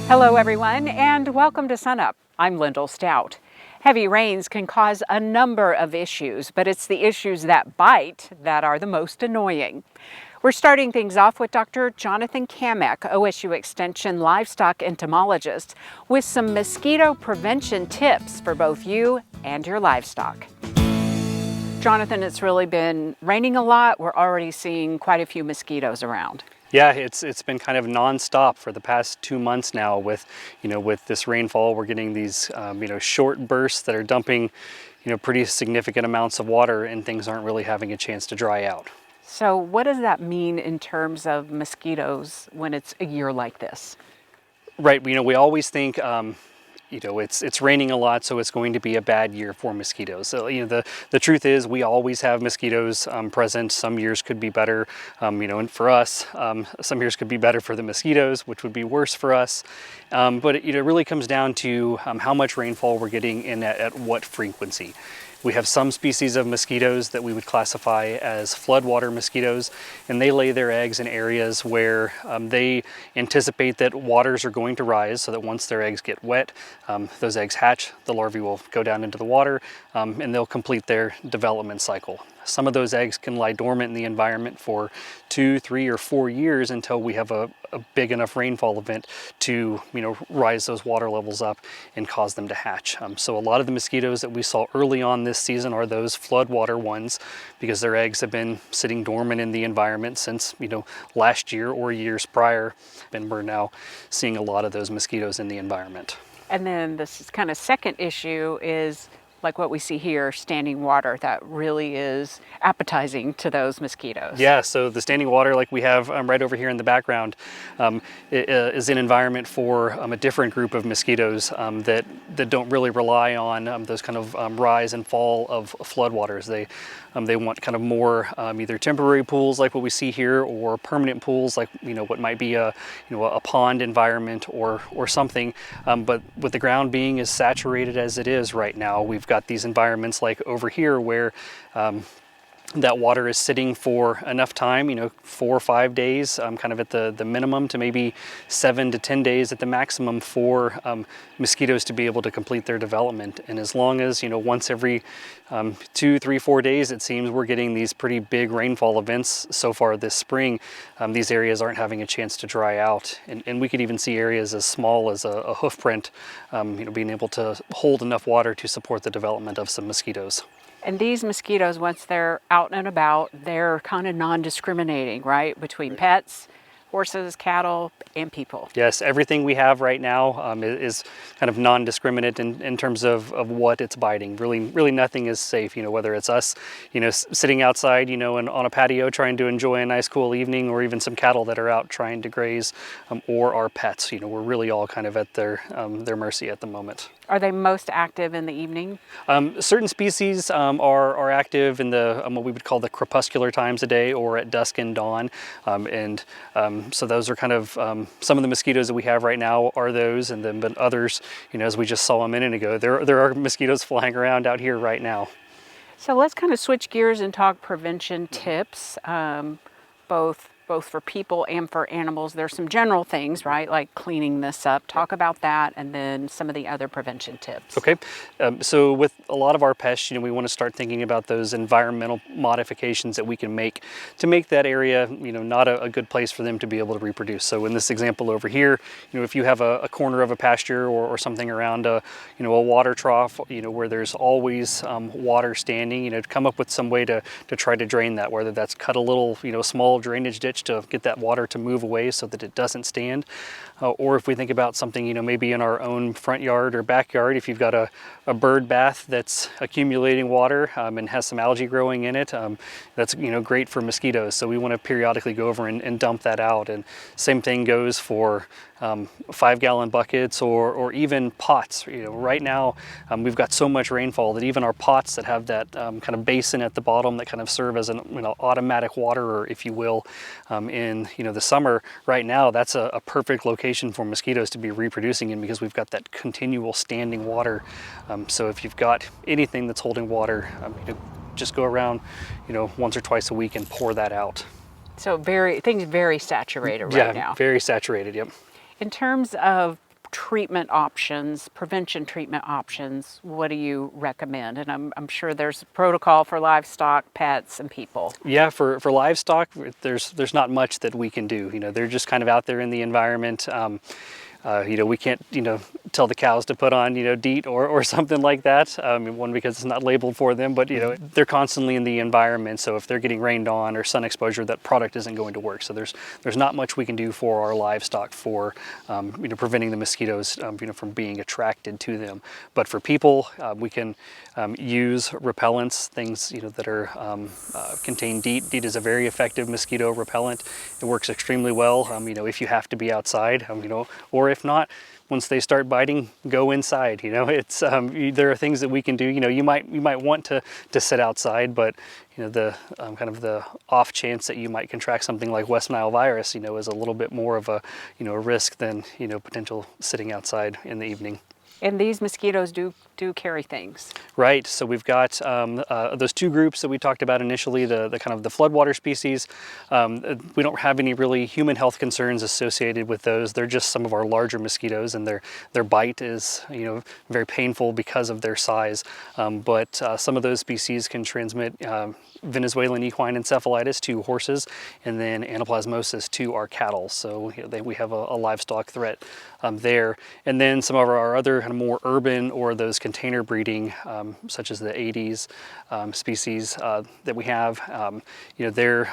Hello everyone and welcome to SUNUP. I'm Lyndall Stout. Heavy rains can cause a number of issues, but it's the issues that bite that are the most annoying. We're starting things off with Dr. Jonathan Cammack, OSU Extension livestock entomologist, with some mosquito prevention tips for both you and your livestock. Jonathan, it's really been raining a lot. We're already seeing quite a few mosquitoes around. Yeah, it's been kind of nonstop for the past 2 months now with this rainfall. We're getting these short bursts that are dumping pretty significant amounts of water, and things aren't really having a chance to dry out. So what does that mean in terms of mosquitoes when it's a year like this? Right, we always think it's raining a lot, so it's going to be a bad year for mosquitoes. So the truth is we always have mosquitoes present. Some years could be better, and for us, some years could be better for the mosquitoes, which would be worse for us. But it really comes down to how much rainfall we're getting and at what frequency. We have some species of mosquitoes that we would classify as floodwater mosquitoes, and they lay their eggs in areas where they anticipate that waters are going to rise, so that once their eggs get wet, those eggs hatch, the larvae will go down into the water, and they'll complete their development cycle. Some of those eggs can lie dormant in the environment for 2, 3, or 4 years until we have a big enough rainfall event to rise those water levels up and cause them to hatch. So a lot of the mosquitoes that we saw early on this season are those floodwater ones, because their eggs have been sitting dormant in the environment since last year or years prior, and we're now seeing a lot of those mosquitoes in the environment. And then this kind of second issue is like what we see here, standing water. That really is appetizing to those mosquitoes. Yeah, so the standing water like we have right over here in the background is an environment for a different group of mosquitoes that don't really rely on those kind of rise and fall of floodwaters. They want kind of more either temporary pools like what we see here, or permanent pools like what might be a pond environment or something. But with the ground being as saturated as it is right now, we've got these environments like over here where that water is sitting for enough time, 4 or 5 days, kind of at the minimum, to maybe 7 to 10 days at the maximum for mosquitoes to be able to complete their development. And as long as, once every 2, 3, 4 days, it seems we're getting these pretty big rainfall events so far this spring, these areas aren't having a chance to dry out. And we could even see areas as small as a hoof print, being able to hold enough water to support the development of some mosquitoes. And these mosquitoes, once they're out and about, they're kind of non-discriminating, right? Between pets, horses, cattle, and people. Yes, everything we have right now is kind of non-discriminate in terms of what it's biting. Really nothing is safe, whether it's us, sitting outside, and on a patio trying to enjoy a nice cool evening, or even some cattle that are out trying to graze, or our pets. We're really all kind of at their mercy at the moment. Are they most active in the evening? Certain species are active in the what we would call the crepuscular times of day, or at dusk and dawn, so those are kind of some of the mosquitoes that we have right now are those, and then but others, as we just saw a minute ago, there are mosquitoes flying around out here right now. So let's kind of switch gears and talk prevention tips, both for people and for animals. There's some general things, right, like cleaning this up. Talk about that, and then some of the other prevention tips. Okay, so with a lot of our pests, we want to start thinking about those environmental modifications that we can make to make that area, not a good place for them to be able to reproduce. So in this example over here, if you have a corner of a pasture or something around a water trough, where there's always water standing, come up with some way to try to drain that, whether that's cut a little, small drainage ditch to get that water to move away so that it doesn't stand. Or if we think about something, maybe in our own front yard or backyard, if you've got a bird bath that's accumulating water and has some algae growing in it, that's great for mosquitoes. So we want to periodically go over and dump that out. And same thing goes for 5-gallon buckets or even pots. Right now we've got so much rainfall that even our pots that have that kind of basin at the bottom that kind of serve as an automatic waterer, if you will, in the summer, right now that's a perfect location for mosquitoes to be reproducing in, because we've got that continual standing water. So if you've got anything that's holding water, just go around once or twice a week and pour that out. So things very saturated right now. Yeah, very saturated, yep. In terms of treatment options, prevention treatment options, what do you recommend? And I'm sure there's a protocol for livestock, pets, and people. Yeah, for livestock, there's not much that we can do. They're just kind of out there in the environment. We can't, tell the cows to put on, DEET or something like that. One, because it's not labeled for them, but, they're constantly in the environment. So if they're getting rained on or sun exposure, that product isn't going to work. So there's not much we can do for our livestock for, preventing the mosquitoes, from being attracted to them. But for people, we can use repellents, things, that are contain DEET. DEET is a very effective mosquito repellent. It works extremely well, if you have to be outside, or if not, once they start biting, go inside. It's there are things that we can do. You might want to sit outside, but the kind of the off chance that you might contract something like West Nile virus, is a little bit more of a risk than potential sitting outside in the evening. And these mosquitoes do carry things. Right. So we've got those two groups that we talked about initially, the kind of the floodwater species. We don't have any really human health concerns associated with those. They're just some of our larger mosquitoes, and their bite is very painful because of their size. But some of those species can transmit Venezuelan equine encephalitis to horses, and then anaplasmosis to our cattle. So we have a livestock threat there. And then some of our other kind of more urban or those container breeding, such as the Aedes species that we have, they're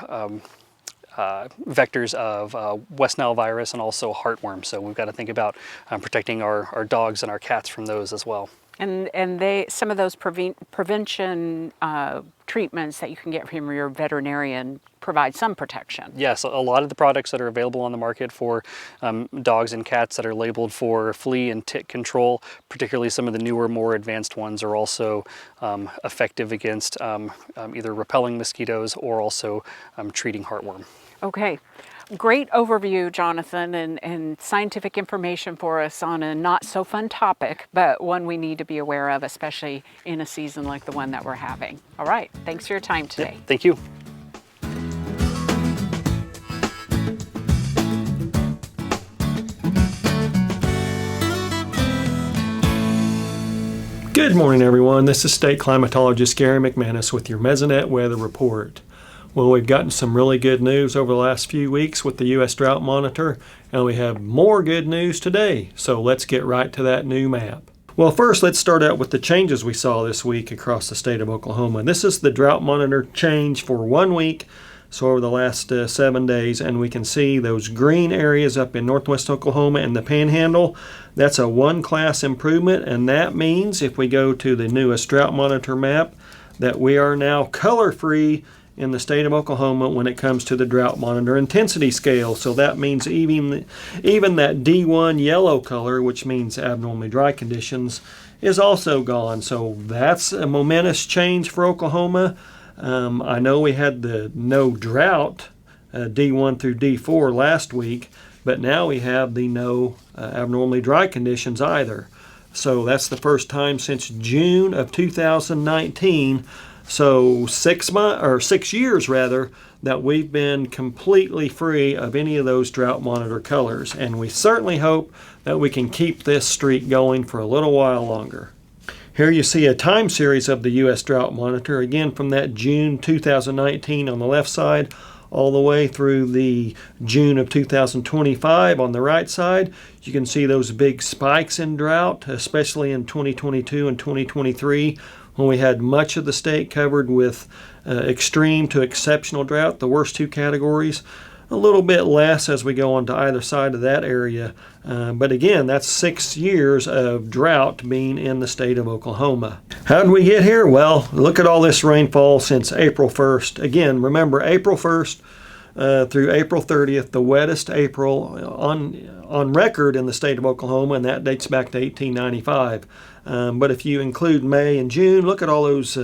vectors of West Nile virus and also heartworm. So we've got to think about protecting our dogs and our cats from those as well. And some of those prevention treatments that you can get from your veterinarian provide some protection. Yes, a lot of the products that are available on the market for dogs and cats that are labeled for flea and tick control, particularly some of the newer, more advanced ones, are also effective against either repelling mosquitoes or also treating heartworm. Okay. Great overview, Jonathan, and scientific information for us on a not so fun topic, but one we need to be aware of, especially in a season like the one that we're having. All right, thanks for your time today. Yeah, thank you. Good morning, everyone. This is State Climatologist Gary McManus with your Mesonet Weather Report. Well, we've gotten some really good news over the last few weeks with the U.S. Drought Monitor, and we have more good news today. So let's get right to that new map. Well, first, let's start out with the changes we saw this week across the state of Oklahoma. This is the Drought Monitor change for 1 week, so over the last 7 days, and we can see those green areas up in northwest Oklahoma and the Panhandle. That's a 1-class improvement, and that means if we go to the newest Drought Monitor map that we are now color-free in the state of Oklahoma when it comes to the Drought Monitor intensity scale. So that means even that D1 yellow color, which means abnormally dry conditions, is also gone. So that's a momentous change for Oklahoma. I know we had the no drought D1 through D4 last week, but now we have the no abnormally dry conditions either. So that's the first time since June of 2019. So 6 years rather, that we've been completely free of any of those Drought Monitor colors. And we certainly hope that we can keep this streak going for a little while longer. Here you see a time series of the U.S. Drought Monitor, again from that June 2019 on the left side, all the way through the June of 2025 on the right side. You can see those big spikes in drought, especially in 2022 and 2023, when we had much of the state covered with extreme to exceptional drought, the worst two categories. A little bit less as we go on to either side of that area. But again, that's 6 years of drought being in the state of Oklahoma. How did we get here? Well, look at all this rainfall since April 1st. Again, remember April 1st through April 30th, the wettest April on record in the state of Oklahoma, and that dates back to 1895. But if you include May and June, look at all those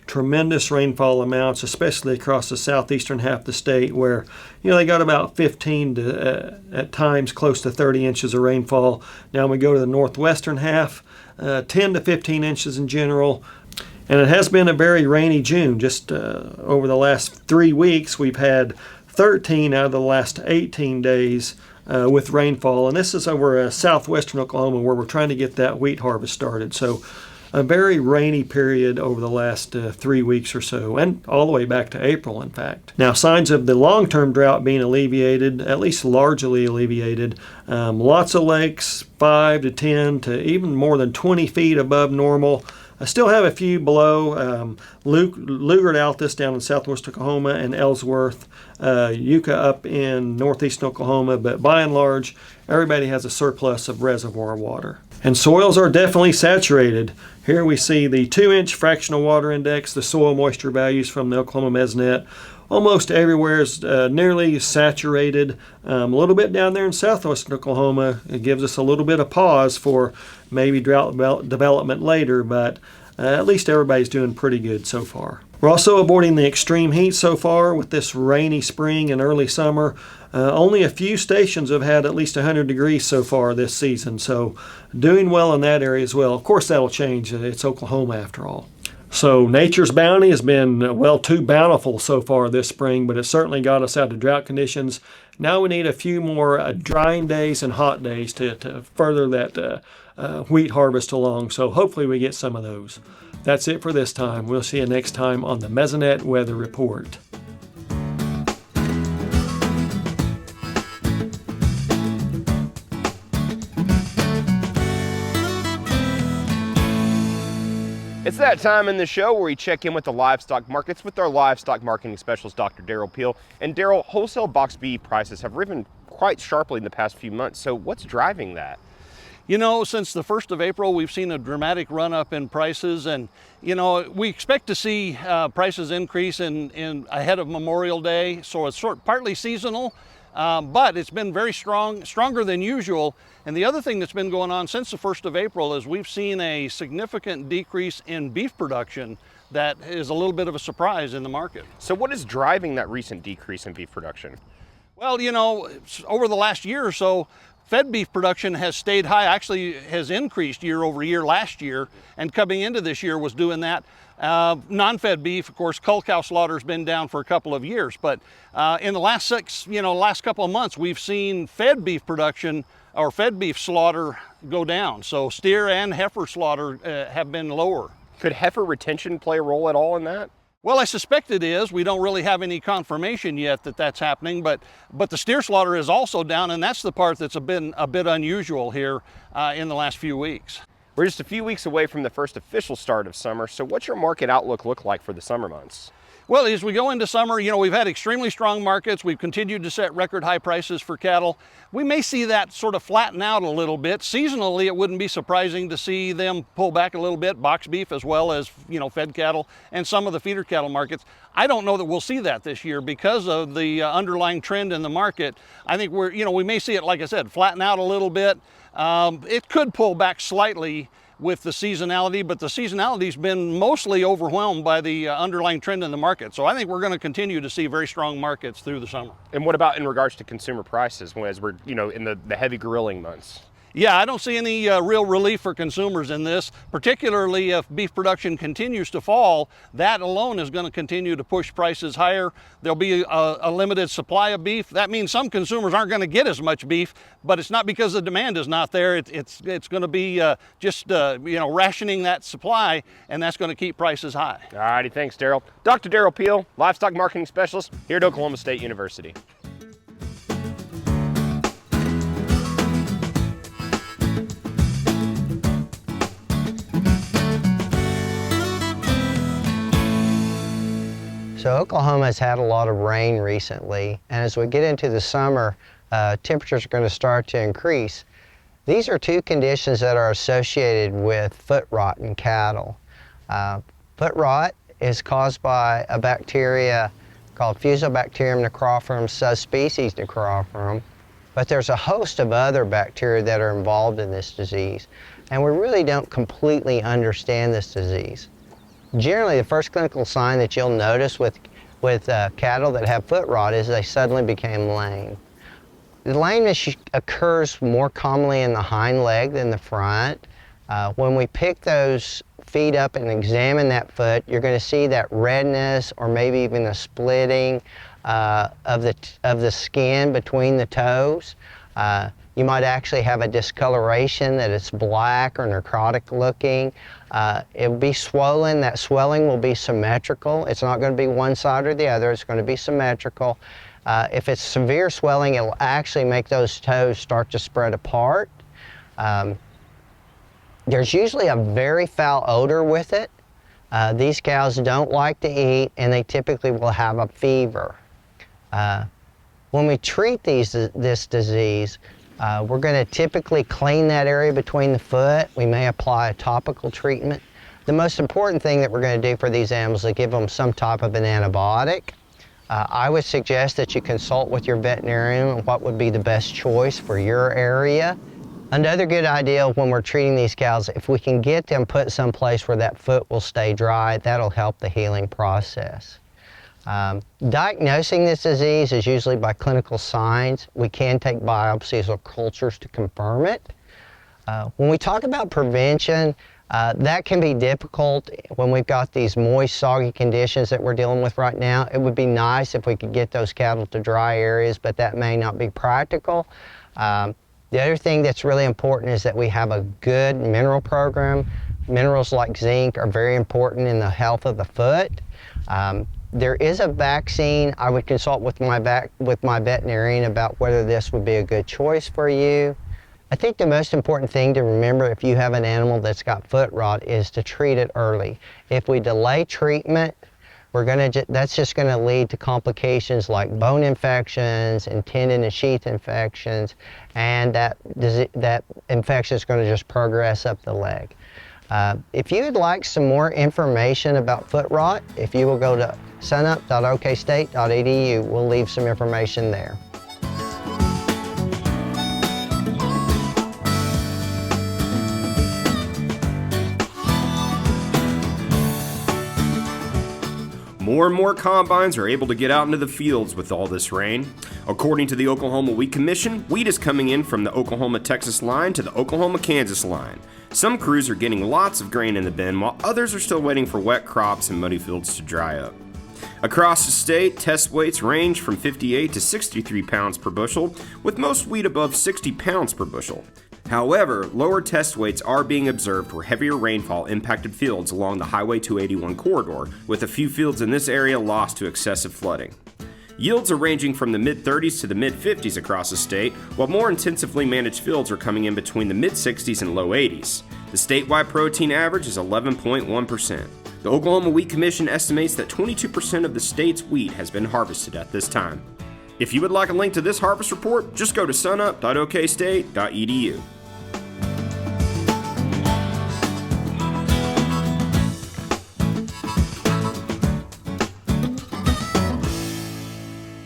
tremendous rainfall amounts, especially across the southeastern half of the state, where they got about 15 to at times close to 30 inches of rainfall. Now we go to the northwestern half, 10 to 15 inches in general. And it has been a very rainy June. Just over the last 3 weeks, we've had 13 out of the last 18 days with rainfall. And this is over southwestern Oklahoma where we're trying to get that wheat harvest started. So a very rainy period over the last 3 weeks or so, and all the way back to April, in fact. Now, signs of the long-term drought being alleviated, at least largely alleviated. Lots of lakes, 5 to 10 to even more than 20 feet above normal. I still have a few below. Lugard Altus down in southwest Oklahoma and Ellsworth, Yucca up in northeastern Oklahoma, but by and large, everybody has a surplus of reservoir water. And soils are definitely saturated. Here we see the 2-inch fractional water index, the soil moisture values from the Oklahoma Mesonet. Almost everywhere is nearly saturated. A little bit down there in southwestern Oklahoma, it gives us a little bit of pause for maybe drought development later, but at least everybody's doing pretty good so far. We're also avoiding the extreme heat so far with this rainy spring and early summer. Only a few stations have had at least 100 degrees so far this season, so doing well in that area as well. Of course, that'll change. It's Oklahoma after all. So nature's bounty has been, well, too bountiful so far this spring, but it certainly got us out of drought conditions. Now we need a few more drying days and hot days to further that wheat harvest along, so hopefully we get some of those. That's it for this time. We'll see you next time on the Mesonet Weather Report. It's that time in the show where we check in with the livestock markets with our livestock marketing specialist, Dr. Derrell Peel. And Derrell, wholesale box beef prices have risen quite sharply in the past few months. So what's driving that? You know, since the 1st of April, we've seen a dramatic run up in prices, and you know, we expect to see prices increase in ahead of Memorial Day. So it's partly seasonal, but it's been very stronger than usual. And the other thing that's been going on since the 1st of April is we've seen a significant decrease in beef production that is a little bit of a surprise in the market. So what is driving that recent decrease in beef production? Well, you know, over the last year or so, fed beef production has stayed high, actually has increased year over year last year, and coming into this year was doing that. Non-fed beef, of course, cull cow slaughter has been down for a couple of years, but in the last last couple of months, we've seen fed beef production or fed beef slaughter go down. So steer and heifer slaughter have been lower. Could heifer retention play a role at all in that? Well, I suspect it is. We don't really have any confirmation yet that that's happening, but the steer slaughter is also down, and that's the part that's been a bit unusual here in the last few weeks. We're just a few weeks away from the first official start of summer, so what's your market outlook look like for the summer months? Well, as we go into summer, you know, we've had extremely strong markets. We've continued to set record high prices for cattle. We may see that sort of flatten out a little bit. Seasonally, it wouldn't be surprising to see them pull back a little bit, box beef as well as, you know, fed cattle and some of the feeder cattle markets. I don't know that we'll see that this year because of the underlying trend in the market. I think we may see it, like I said, flatten out a little bit. It could pull back slightly with the seasonality, but the seasonality's been mostly overwhelmed by the underlying trend in the market. So I think we're going to continue to see very strong markets through the summer. And what about in regards to consumer prices as we're, you know, in the heavy grilling months? Yeah, I don't see any real relief for consumers in this, particularly if beef production continues to fall. That alone is going to continue to push prices higher. There'll be a limited supply of beef. That means some consumers aren't going to get as much beef, but it's not because the demand is not there. It's going to be rationing that supply, and that's going to keep prices high. All righty, thanks, Derrell. Dr. Derrell Peel, livestock marketing specialist here at Oklahoma State University. So Oklahoma has had a lot of rain recently, and as we get into the summer, temperatures are going to start to increase. These are two conditions that are associated with foot rot in cattle. Foot rot is caused by a bacteria called Fusobacterium necrophorum subspecies necrophorum, but there's a host of other bacteria that are involved in this disease, and we really don't completely understand this disease. Generally, the first clinical sign that you'll notice with cattle that have foot rot is they suddenly became lame. The lameness occurs more commonly in the hind leg than the front. When we pick those feet up and examine that foot, you're going to see that redness or maybe even a splitting of the skin between the toes. You might actually have a discoloration that it's black or necrotic looking. It will be swollen. That swelling will be symmetrical. It's not going to be one side or the other. It's going to be symmetrical. If it's severe swelling, it will actually make those toes start to spread apart. There's usually a very foul odor with it. These cows don't like to eat, and they typically will have a fever. When we treat this disease, we're going to typically clean that area between the foot. We may apply a topical treatment. The most important thing that we're going to do for these animals is give them some type of an antibiotic. I would suggest that you consult with your veterinarian on what would be the best choice for your area. Another good idea when we're treating these cows, if we can get them put someplace where that foot will stay dry, that'll help the healing process. Diagnosing this disease is usually by clinical signs. We can take biopsies or cultures to confirm it. When we talk about prevention, that can be difficult when we've got these moist, soggy conditions that we're dealing with right now. It would be nice if we could get those cattle to dry areas, but that may not be practical. The other thing that's really important is that we have a good mineral program. Minerals like zinc are very important in the health of the foot. There is a vaccine. I would consult with my veterinarian about whether this would be a good choice for you. I think the most important thing to remember if you have an animal that's got foot rot is to treat it early. If we delay treatment, that's just going to lead to complications like bone infections and tendon and sheath infections, and that infection is going to just progress up the leg. If you would like some more information about foot rot, if you will go to sunup.okstate.edu, we'll leave some information there. More and more combines are able to get out into the fields with all this rain. According to the Oklahoma Wheat Commission, wheat is coming in from the Oklahoma-Texas line to the Oklahoma-Kansas line. Some crews are getting lots of grain in the bin, while others are still waiting for wet crops and muddy fields to dry up. Across the state, test weights range from 58 to 63 pounds per bushel, with most wheat above 60 pounds per bushel. However, lower test weights are being observed where heavier rainfall impacted fields along the Highway 281 corridor, with a few fields in this area lost to excessive flooding. Yields are ranging from the mid-30s to the mid-50s across the state, while more intensively managed fields are coming in between the mid-60s and low 80s. The statewide protein average is 11.1%. The Oklahoma Wheat Commission estimates that 22% of the state's wheat has been harvested at this time. If you would like a link to this harvest report, just go to sunup.okstate.edu.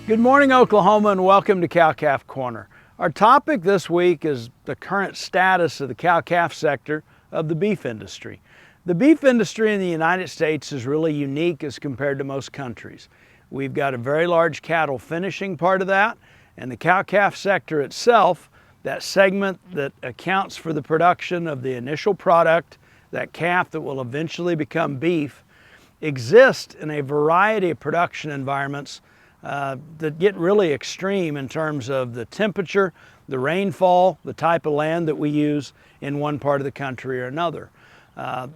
Good morning, Oklahoma, and welcome to Cow-Calf Corner. Our topic this week is the current status of the cow-calf sector of the beef industry. The beef industry in the United States is really unique as compared to most countries. We've got a very large cattle finishing part of that, and the cow-calf sector itself, that segment that accounts for the production of the initial product, that calf that will eventually become beef, exists in a variety of production environments that get really extreme in terms of the temperature, the rainfall, the type of land that we use in one part of the country or another.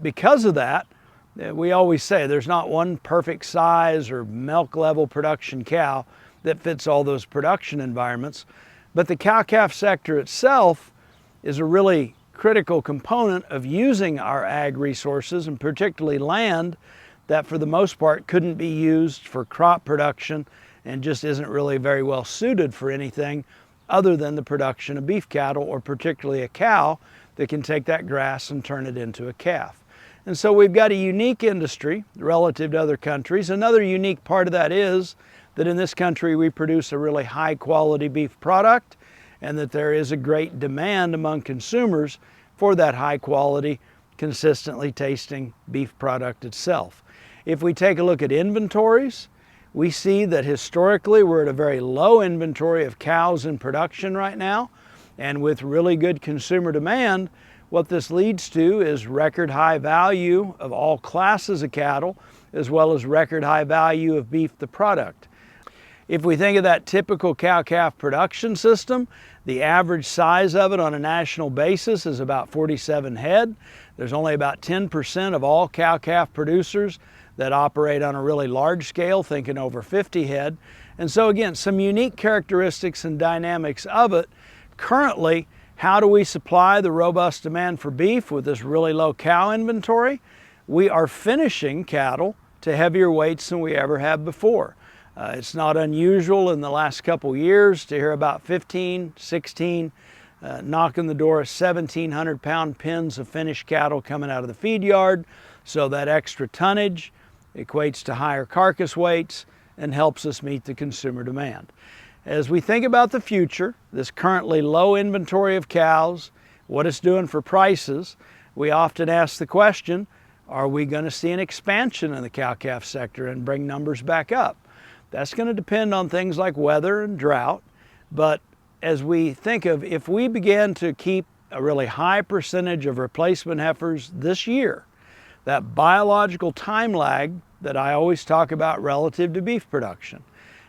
Because of that, we always say there's not one perfect size or milk level production cow that fits all those production environments, but the cow-calf sector itself is a really critical component of using our ag resources, and particularly land that for the most part couldn't be used for crop production and just isn't really very well suited for anything other than the production of beef cattle, or particularly a cow that can take that grass and turn it into a calf. And so we've got a unique industry relative to other countries. Another unique part of that is that in this country we produce a really high quality beef product, and that there is a great demand among consumers for that high quality, consistently tasting beef product itself. If we take a look at inventories, we see that historically we're at a very low inventory of cows in production right now, and with really good consumer demand, what this leads to is record high value of all classes of cattle, as well as record high value of beef, the product. If we think of that typical cow-calf production system, the average size of it on a national basis is about 47 head. There's only about 10% of all cow-calf producers that operate on a really large scale, thinking over 50 head. And so again, some unique characteristics and dynamics of it. Currently, how do we supply the robust demand for beef with this really low cow inventory? We are finishing cattle to heavier weights than we ever have before. It's not unusual in the last couple years to hear about 15, 16, knocking the door of 1,700 pound pens of finished cattle coming out of the feed yard. So that extra tonnage equates to higher carcass weights and helps us meet the consumer demand. As we think about the future, this currently low inventory of cows, what it's doing for prices, we often ask the question, are we going to see an expansion in the cow-calf sector and bring numbers back up? That's going to depend on things like weather and drought, but as we think of, if we begin to keep a really high percentage of replacement heifers this year, that biological time lag that I always talk about relative to beef production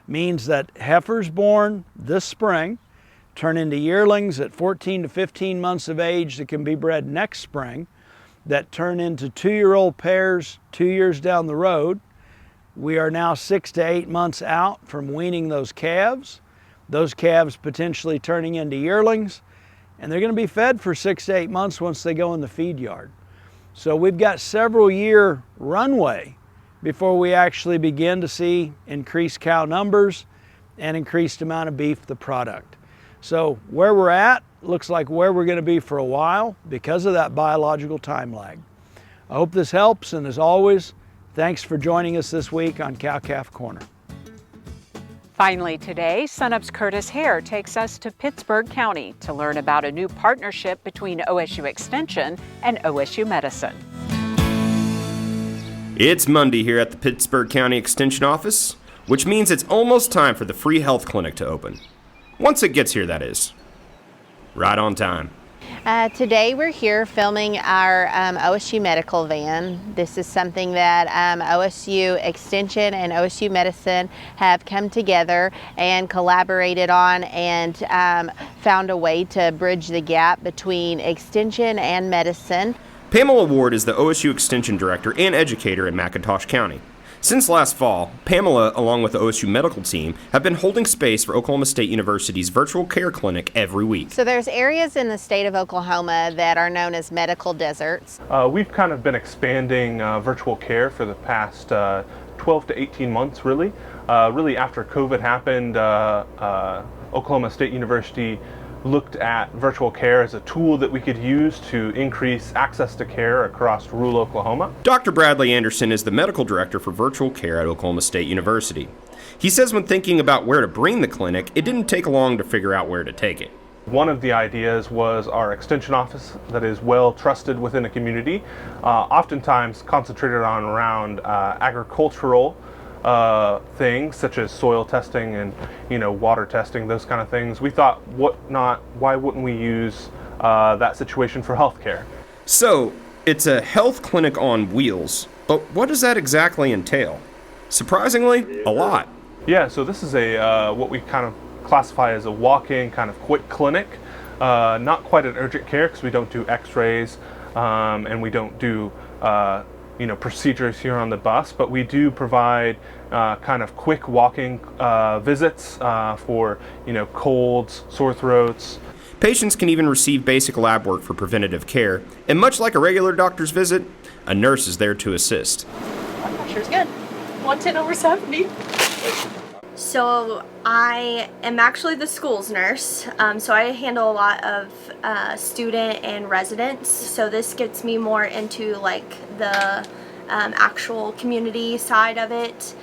means that heifers born this spring turn into yearlings at 14 to 15 months of age that can be bred next spring, that turn into 2-year-old pairs 2 years down the road. We are now 6 to 8 months out from weaning those calves potentially turning into yearlings, and they're going to be fed for 6 to 8 months once they go in the feed yard. So we've got several year runway before we actually begin to see increased cow numbers and increased amount of beef, the product. So where we're at looks like where we're going to be for a while because of that biological time lag. I hope this helps, and as always, thanks for joining us this week on Cow-Calf Corner. Finally today, SUNUP's Curtis Hare takes us to Pittsburg County to learn about a new partnership between OSU Extension and OSU Medicine. It's Monday here at the Pittsburg County Extension office, which means it's almost time for the free health clinic to open. Once it gets here, that is. Right on time. Today we're here filming our OSU medical van. This is something that OSU Extension and OSU Medicine have come together and collaborated on and found a way to bridge the gap between Extension and Medicine. Pamela Ward is the OSU Extension Director and Educator in McIntosh County. Since last fall, Pamela, along with the OSU medical team, have been holding space for Oklahoma State University's virtual care clinic every week. So there's areas in the state of Oklahoma that are known as medical deserts. We've kind of been expanding virtual care for the past 12 to 18 months, really. Really after COVID happened, Oklahoma State University looked at virtual care as a tool that we could use to increase access to care across rural Oklahoma. Dr. Bradley Anderson is the medical director for virtual care at Oklahoma State University. He says when thinking about where to bring the clinic, it didn't take long to figure out where to take it. One of the ideas was our extension office that is well trusted within a community, oftentimes concentrated on around agricultural things such as soil testing and water testing, those kind of things. We thought, why wouldn't we use that situation for healthcare? So it's a health clinic on wheels, but what does that exactly entail? Surprisingly, a lot. Yeah, so this is a what we kind of classify as a walk-in kind of quick clinic. Not quite an urgent care because we don't do x-rays and we don't do procedures here on the bus, but we do provide kind of quick walking visits for colds, sore throats. Patients can even receive basic lab work for preventative care, and much like a regular doctor's visit, a nurse is there to assist. Blood pressure's good. 110/70. So I am actually the school's nurse, so I handle a lot of student and residents, so this gets me more into like the actual community side of it.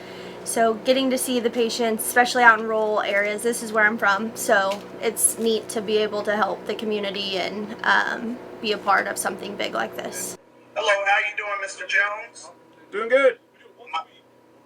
So getting to see the patients, especially out in rural areas, this is where I'm from, so it's neat to be able to help the community and be a part of something big like this. Hello, how you doing, Mr. Jones? Doing good.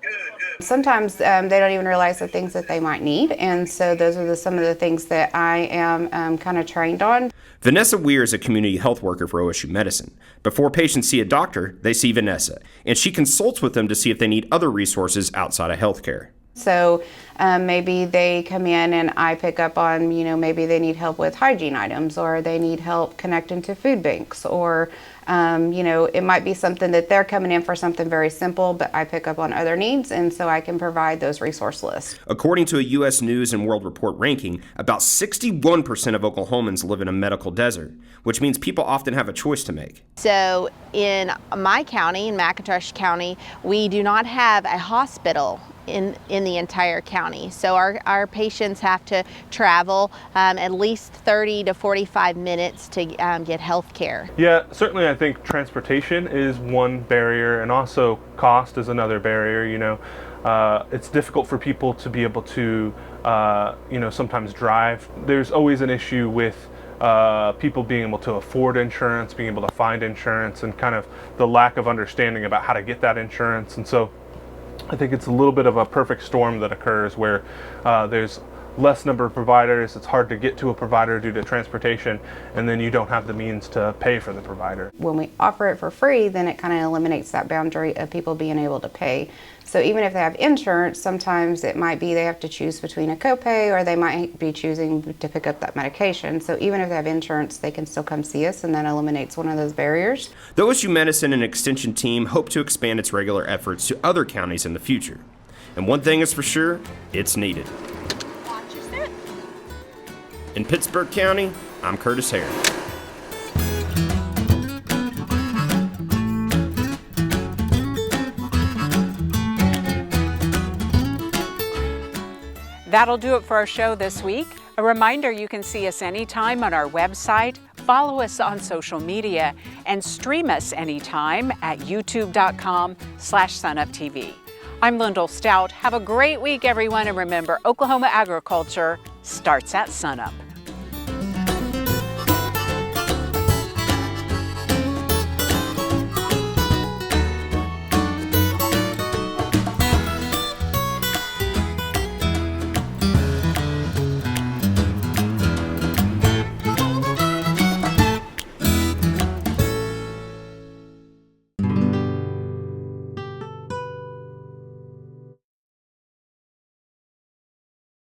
Good. Sometimes they don't even realize the things that they might need, and so those are some of the things that I am kind of trained on. Vanessa Weir is a community health worker for OSU Medicine. Before patients see a doctor, they see Vanessa, and she consults with them to see if they need other resources outside of healthcare. So maybe they come in and I pick up on, maybe they need help with hygiene items, or they need help connecting to food banks, or it might be something that they're coming in for something very simple, but I pick up on other needs, and so I can provide those resource lists. According to a U.S. News and World Report ranking, about 61% of Oklahomans live in a medical desert, which means people often have a choice to make. So in my county, in McIntosh County, we do not have a hospital in the entire county. So our patients have to travel at least 30 to 45 minutes to get health care. Yeah, certainly I think transportation is one barrier, and also cost is another barrier. It's difficult for people to be able to sometimes drive. There's always an issue with people being able to afford insurance, being able to find insurance, and kind of the lack of understanding about how to get that insurance. And so I think it's a little bit of a perfect storm that occurs where there's less number of providers, it's hard to get to a provider due to transportation, and then you don't have the means to pay for the provider. When we offer it for free, then it kind of eliminates that boundary of people being able to pay. So even if they have insurance, sometimes it might be they have to choose between a copay, or they might be choosing to pick up that medication. So even if they have insurance, they can still come see us, and that eliminates one of those barriers. The OSU Medicine and Extension team hope to expand its regular efforts to other counties in the future. And one thing is for sure, it's needed. In Pittsburg County, I'm Curtis Hare. That'll do it for our show this week. A reminder, you can see us anytime on our website, follow us on social media, and stream us anytime at youtube.com/SUNUPTV. I'm Lyndall Stout. Have a great week, everyone, and remember, Oklahoma agriculture starts at sunup.